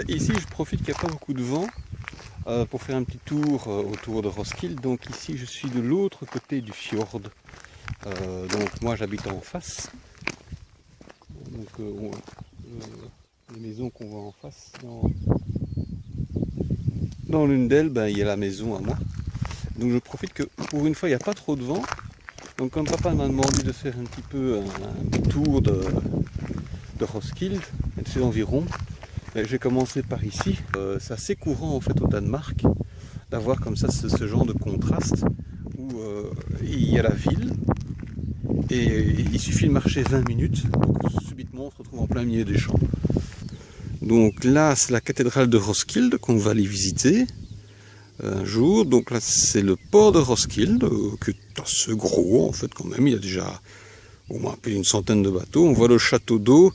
Ici, je profite qu'il n'y a pas beaucoup de vent pour faire un petit tour autour de Roskilde. Donc ici, je suis de l'autre côté du fjord. Donc moi, j'habite en face. Donc les maisons qu'on voit en face, dans l'une d'elles, il y a la maison à moi. Donc je profite que pour une fois, il n'y a pas trop de vent. Donc comme papa m'a demandé de faire un petit peu un petit tour de Roskilde, et de ses environs, j'ai commencé par ici. C'est assez courant en fait au Danemark d'avoir comme ça ce genre de contraste où il y a la ville et il suffit de marcher 20 minutes, donc subitement on se retrouve en plein milieu des champs. Donc là c'est la cathédrale de Roskilde qu'on va aller visiter un jour. Donc là c'est le port de Roskilde qui est assez gros en fait quand même, il y a déjà au moins plus d'une centaine de bateaux. On voit le château d'eau.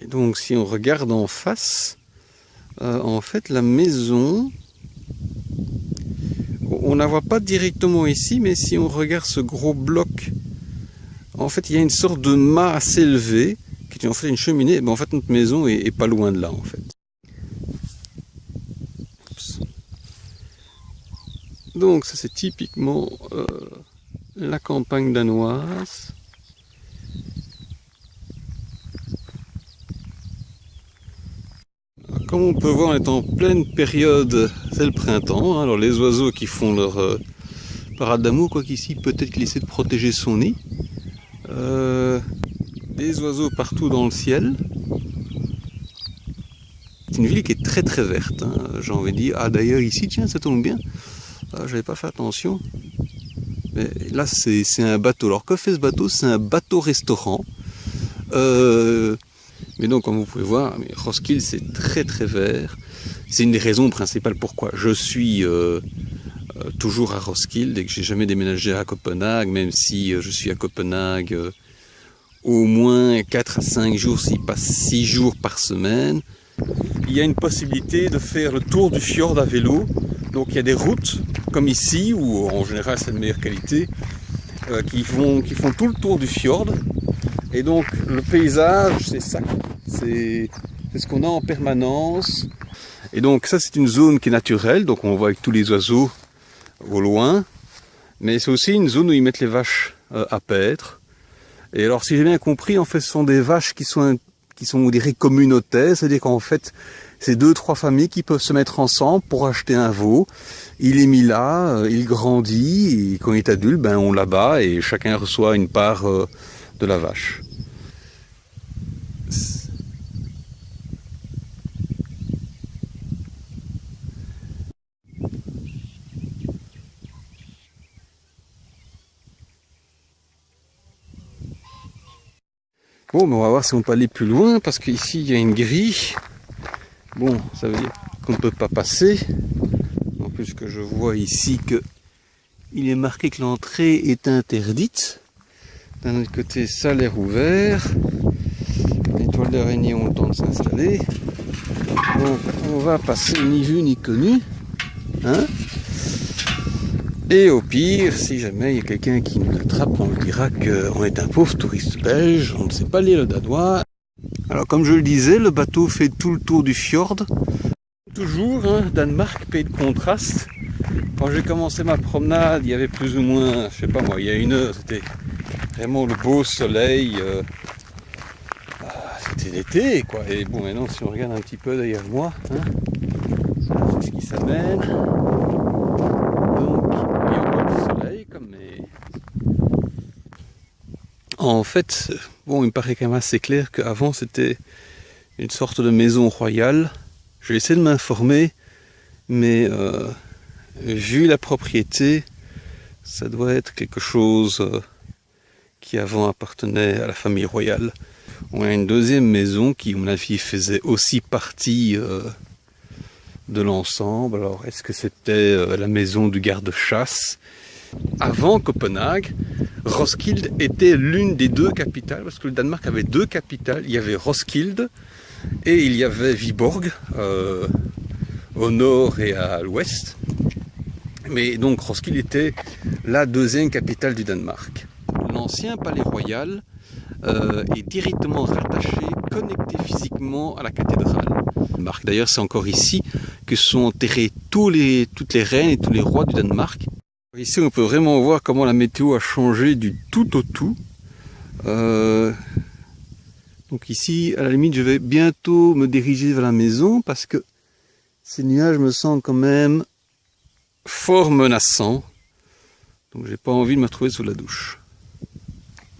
Et donc si on regarde en face, en fait la maison, on ne la voit pas directement ici, mais si on regarde ce gros bloc, en fait il y a une sorte de mât assez élevé, qui est en fait une cheminée. En fait notre maison est pas loin de là en fait. Oups. Donc ça c'est typiquement la campagne danoise. Comme on peut voir, on est en pleine période, c'est le printemps. Alors les oiseaux qui font leur parade d'amour, quoi qu'ici peut-être qu'il essaie de protéger son nid. Des oiseaux partout dans le ciel. C'est une ville qui est très très verte, hein, j'ai envie de dire. Ah d'ailleurs ici, tiens, ça tombe bien. J'avais pas fait attention. Mais là c'est un bateau. Alors que fait ce bateau? C'est un bateau-restaurant. Mais donc, comme vous pouvez voir, Roskilde, c'est très très vert. C'est une des raisons principales pourquoi je suis toujours à Roskilde et que j'ai jamais déménagé à Copenhague, même si je suis à Copenhague au moins 4 à 5 jours, s'il passe 6 jours par semaine. Il y a une possibilité de faire le tour du fjord à vélo. Donc il y a des routes, comme ici, où en général c'est de meilleure qualité, qui font tout le tour du fjord. Et donc le paysage, c'est ça, c'est ce qu'on a en permanence. Et donc ça c'est une zone qui est naturelle, donc on voit avec tous les oiseaux au loin. Mais c'est aussi une zone où ils mettent les vaches à paître. Et alors si j'ai bien compris, en fait ce sont des vaches qui sont on dirait communautaires, c'est-à-dire qu'en fait c'est 2-3 familles qui peuvent se mettre ensemble pour acheter un veau. Il est mis là, il grandit, et quand il est adulte, on l'abat et chacun reçoit une part de la vache. Bon, mais on va voir si on peut aller plus loin, parce qu'ici il y a une grille. Bon, ça veut dire qu'on ne peut pas passer. En plus que je vois ici que il est marqué que l'entrée est interdite. D'un autre côté, ça a l'air ouvert. Les toiles d'araignée ont le temps de s'installer. Donc on va passer ni vu ni connu. Hein? Et au pire, si jamais il y a quelqu'un qui nous attrape, on lui dira qu'on est un pauvre touriste belge, on ne sait pas lire le danois. Alors comme je le disais, le bateau fait tout le tour du fjord. Toujours, Danemark, pays de contraste. Quand j'ai commencé ma promenade, il y avait plus ou moins, je sais pas moi, il y a 1 heure, c'était vraiment le beau soleil. C'était l'été, quoi. Et bon, maintenant, si on regarde un petit peu derrière moi, c'est ce qui s'amène. Donc, il y a encore du soleil, mais... En fait, bon, il me paraît quand même assez clair qu'avant, c'était une sorte de maison royale. Je vais essayer de m'informer, mais vu la propriété, ça doit être quelque chose qui avant appartenait à la famille royale. On a une deuxième maison qui, à mon avis, faisait aussi partie de l'ensemble. Alors, est-ce que c'était la maison du garde-chasse? Avant Copenhague, Roskilde était l'une des 2 capitales, parce que le Danemark avait 2 capitales. Il y avait Roskilde et il y avait Viborg au nord et à l'ouest. Mais donc Roskilde était la 2e capitale du Danemark. L'ancien palais royal est directement rattaché, connecté physiquement à la cathédrale. Danemark. D'ailleurs, c'est encore ici que sont enterrés toutes les reines et tous les rois du Danemark. Ici, on peut vraiment voir comment la météo a changé du tout au tout. Donc ici, à la limite, je vais bientôt me diriger vers la maison parce que ces nuages me semblent quand même fort menaçants. Donc j'ai pas envie de me retrouver sous la douche.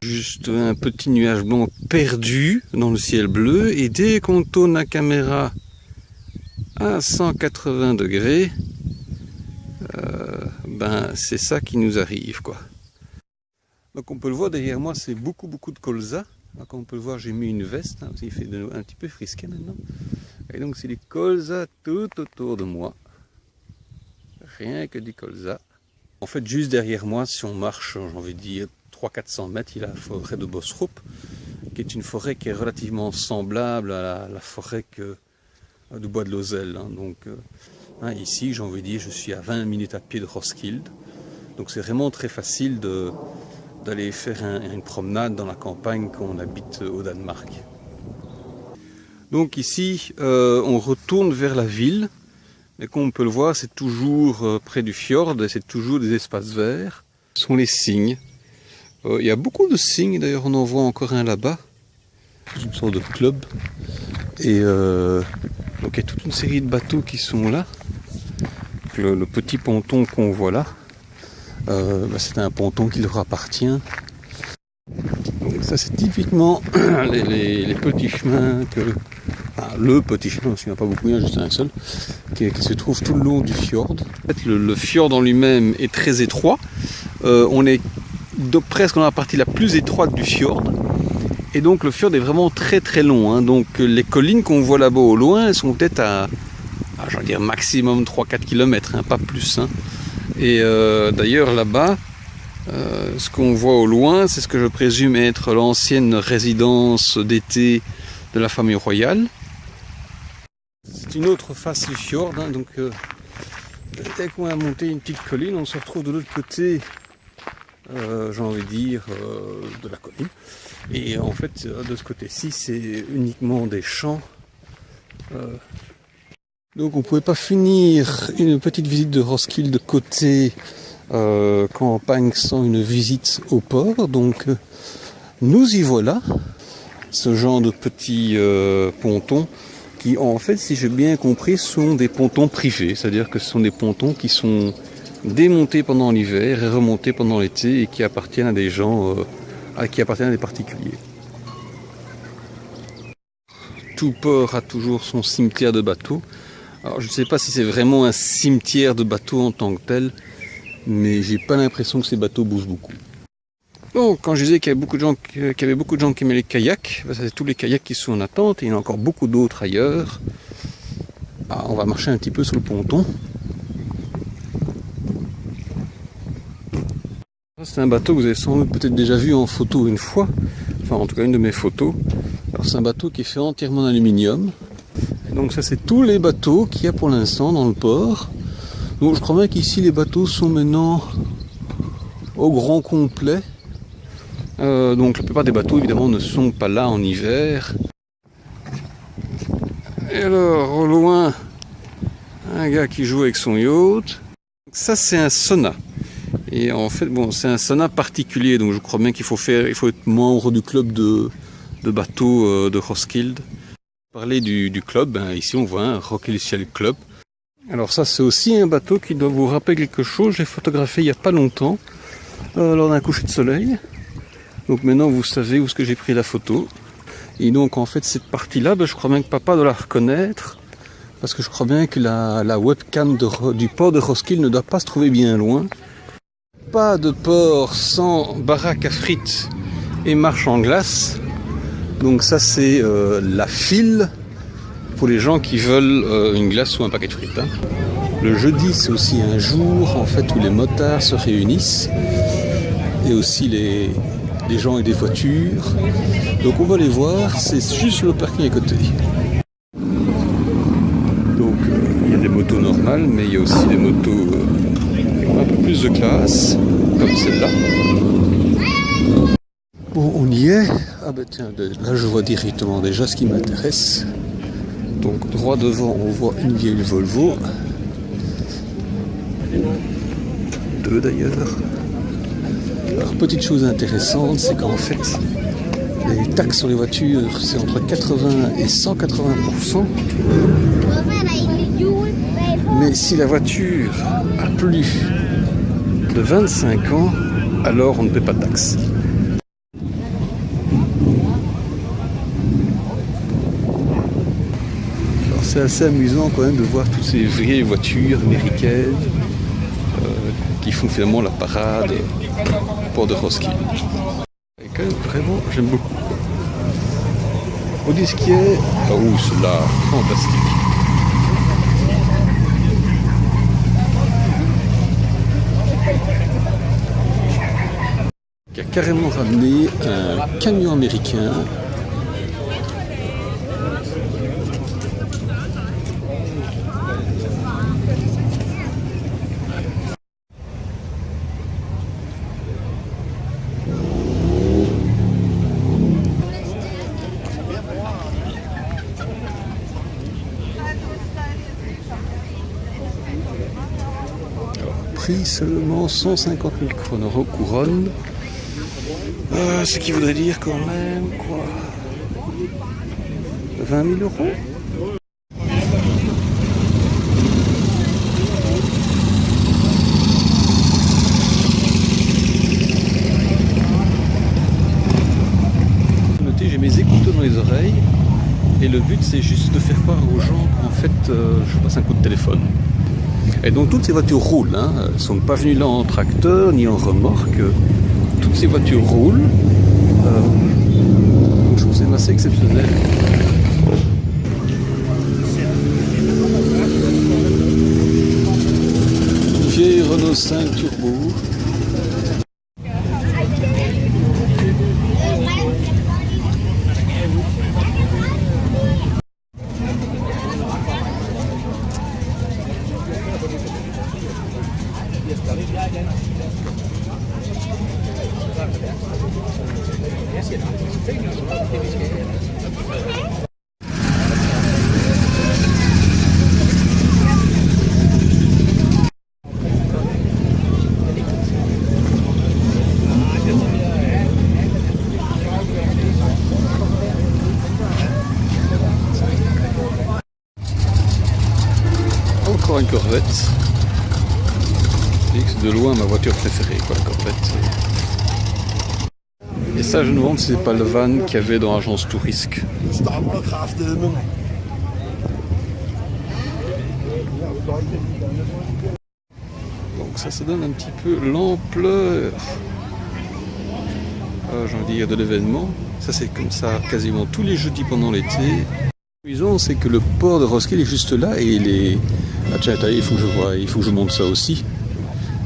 Juste un petit nuage blanc perdu dans le ciel bleu, et dès qu'on tourne la caméra à 180 degrés, ben c'est ça qui nous arrive, quoi. Donc on peut le voir derrière moi, c'est beaucoup de colza. Comme on peut le voir, j'ai mis une veste, hein, il fait un petit peu frisquet maintenant. Et donc c'est du colza tout autour de moi. Rien que du colza. En fait, juste derrière moi, si on marche, j'ai envie de dire 300-400 mètres, il y a la forêt de Bostrup, qui est une forêt qui est relativement semblable à la forêt du bois de Lozelle. Hein. Donc ici, j'ai envie de dire, je suis à 20 minutes à pied de Roskilde. Donc c'est vraiment très facile d'aller faire une promenade dans la campagne quand on habite au Danemark. Donc ici, on retourne vers la ville. Mais comme on peut le voir, c'est toujours près du fjord, c'est toujours des espaces verts. Ce sont les cygnes. Il y a beaucoup de cygnes, d'ailleurs on en voit encore un là-bas. C'est une sorte de club. Et donc il y a toute une série de bateaux qui sont là. Le petit ponton qu'on voit là, c'est un ponton qui leur appartient. Donc ça c'est typiquement les petits chemins le petit chemin, parce qu'il n'y en a pas beaucoup, il y en a juste un seul, qui se trouve tout le long du fjord. En fait, le fjord en lui-même est très étroit. On est presque dans la partie la plus étroite du fjord. Et donc le fjord est vraiment très long. Hein. Donc les collines qu'on voit là-bas au loin, elles sont peut-être à j'allais dire maximum 3-4 km, hein, pas plus. Hein. Et d'ailleurs là-bas, ce qu'on voit au loin, c'est ce que je présume être l'ancienne résidence d'été de la famille royale. C'est une autre face du fjord, hein, donc dès qu'on a monté une petite colline, on se retrouve de l'autre côté, j'ai envie de dire, de la colline. Et en fait, de ce côté-ci, c'est uniquement des champs. Donc on ne pouvait pas finir une petite visite de Roskilde de côté campagne sans une visite au port. Donc nous y voilà, ce genre de petits pontons qui en fait, si j'ai bien compris, sont des pontons privés. C'est-à-dire que ce sont des pontons qui sont démontés pendant l'hiver et remontés pendant l'été et qui appartiennent à des gens, qui appartiennent à des particuliers. Tout port a toujours son cimetière de bateaux. Alors je ne sais pas si c'est vraiment un cimetière de bateaux en tant que tel, mais j'ai pas l'impression que ces bateaux bougent beaucoup. Donc quand je disais qu'il y avait beaucoup de gens qui aimaient les kayaks, c'est tous les kayaks qui sont en attente, et il y en a encore beaucoup d'autres ailleurs. On va marcher un petit peu sur le ponton. C'est un bateau que vous avez sans doute peut-être déjà vu en photo une fois, enfin en tout cas une de mes photos. Alors c'est un bateau qui est fait entièrement en aluminium. Et donc ça c'est tous les bateaux qu'il y a pour l'instant dans le port. Donc je crois bien qu'ici les bateaux sont maintenant au grand complet. Donc la plupart des bateaux évidemment ne sont pas là en hiver. Et alors au loin, un gars qui joue avec son yacht. Ça c'est un sauna. Et en fait bon c'est un sauna particulier, donc je crois bien qu'il faut être membre du club de bateaux de Roskilde. Parler du club, ici on voit un Roskilde Club. Alors ça c'est aussi un bateau qui doit vous rappeler quelque chose, j'ai photographié il n'y a pas longtemps, lors d'un coucher de soleil. Donc maintenant vous savez où est-ce que j'ai pris la photo. Et donc en fait cette partie-là, je crois bien que papa doit la reconnaître, parce que je crois bien que la webcam du port de Roskilde ne doit pas se trouver bien loin. Pas de port sans baraque à frites et marche en glace. Donc ça c'est la file pour les gens qui veulent une glace ou un paquet de frites. Hein. Le jeudi c'est aussi un jour en fait où les motards se réunissent et aussi les gens et des voitures. Donc on va les voir, c'est juste le parking à côté. Donc il y a des motos normales, mais il y a aussi des motos un peu plus de classe, comme celle-là. Bon, on y est. Ah ben tiens, là je vois directement déjà ce qui m'intéresse. Donc droit devant, on voit une vieille Volvo. Deux d'ailleurs. Alors petite chose intéressante, c'est qu'en fait, les taxes sur les voitures, c'est entre 80 et 180%. Mais si la voiture a plus de 25 ans, alors on ne paie pas de taxes. Alors c'est assez amusant quand même de voir toutes ces vieilles voitures américaines qui font finalement la parade au port de Roskilde. Et quand même vraiment, j'aime beaucoup. Au disquier, ah ouh, cela fantastique. Qui a carrément ramené un camion américain. Prix seulement 150 000 € couronne. Ce qui voudrait dire quand même quoi, 20 000 €. Notez, j'ai mes écouteurs dans les oreilles et le but c'est juste de faire croire aux gens qu'en fait je passe un coup de téléphone. Et donc toutes ces voitures roulent, hein. Elles ne sont pas venues là en tracteur ni en remorque. Toutes ces voitures roulent. Je trouve que c'est assez exceptionnel. Une vieille Renault 5 Turbo. Encore une Corvette. C'est de loin ma voiture préférée, quoi, la Corvette. Et ça, je me demande si c'est pas le van qu'il y avait dans l'agence Tourisque. Donc ça donne un petit peu l'ampleur, j'ai envie de dire, de l'événement. Ça c'est comme ça quasiment tous les jeudis pendant l'été. L'amusant, c'est que le port de Roskilde est juste là et il est... Ah tiens, il faut que je vois, il faut que je monte ça aussi.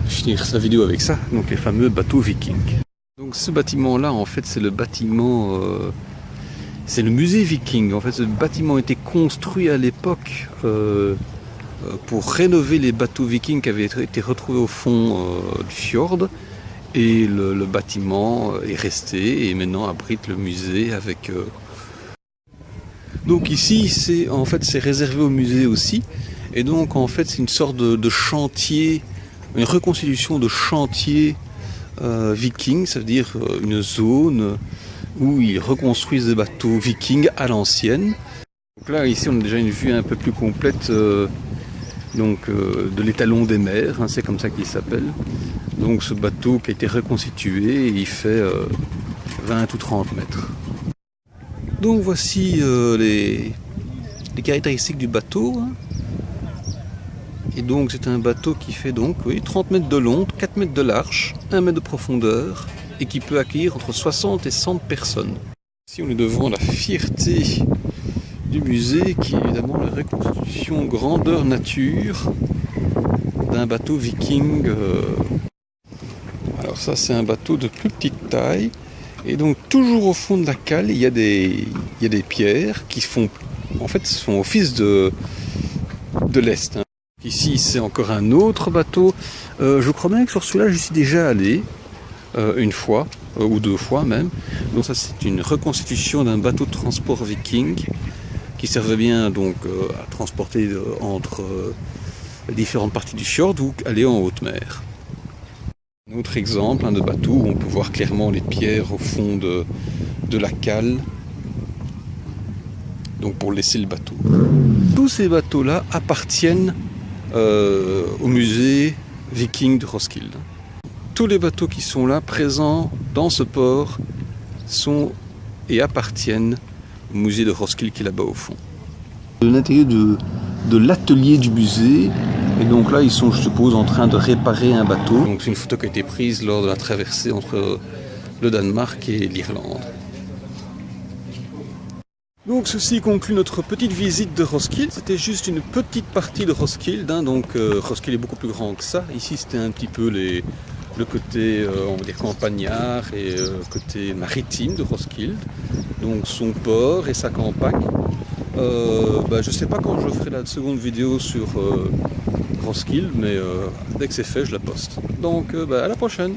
Je vais finir la vidéo avec ça, donc les fameux bateaux vikings. Donc ce bâtiment-là, en fait, c'est le bâtiment... c'est le musée viking. En fait, ce bâtiment a été construit à l'époque pour rénover les bateaux vikings qui avaient été retrouvés au fond du fjord. Et le bâtiment est resté et maintenant abrite le musée avec... Donc ici, c'est réservé au musée aussi. Et donc, en fait, c'est une sorte de chantier, une reconstitution de chantier viking, ça veut dire une zone où ils reconstruisent des bateaux vikings à l'ancienne. Donc là, ici, on a déjà une vue un peu plus complète de l'étalon des mers, hein, c'est comme ça qu'il s'appelle. Donc ce bateau qui a été reconstitué, il fait 20 ou 30 mètres. Donc voici les caractéristiques du bateau. Hein. Et donc c'est un bateau qui fait donc 30 mètres de long, 4 mètres de large, 1 mètre de profondeur et qui peut accueillir entre 60 et 100 personnes. Ici on est devant la fierté du musée qui est évidemment la reconstitution grandeur nature d'un bateau viking. Alors ça c'est un bateau de plus petite taille et donc toujours au fond de la cale il y a des pierres qui font office de lest. Hein. Ici c'est encore un autre bateau. Je crois bien que sur celui-là je suis déjà allé une fois ou 2 fois même. Donc ça c'est une reconstitution d'un bateau de transport viking qui servait bien donc à transporter entre les différentes parties du fjord ou aller en haute mer. Un autre exemple de bateau où on peut voir clairement les pierres au fond de la cale, donc pour laisser le bateau. Tous ces bateaux-là appartiennent au musée viking de Roskilde. Tous les bateaux qui sont là, présents dans ce port, sont et appartiennent au musée de Roskilde qui est là-bas au fond. L'intérieur de l'atelier du musée, et donc là ils sont, je suppose, en train de réparer un bateau. Donc c'est une photo qui a été prise lors de la traversée entre le Danemark et l'Irlande. Donc ceci conclut notre petite visite de Roskilde. C'était juste une petite partie de Roskilde, donc Roskilde est beaucoup plus grand que ça. Ici c'était un petit peu le côté on va dire campagnard et côté maritime de Roskilde. Donc son port et sa campagne. Je sais pas quand je ferai la seconde vidéo sur Roskilde, mais dès que c'est fait je la poste. Donc à la prochaine.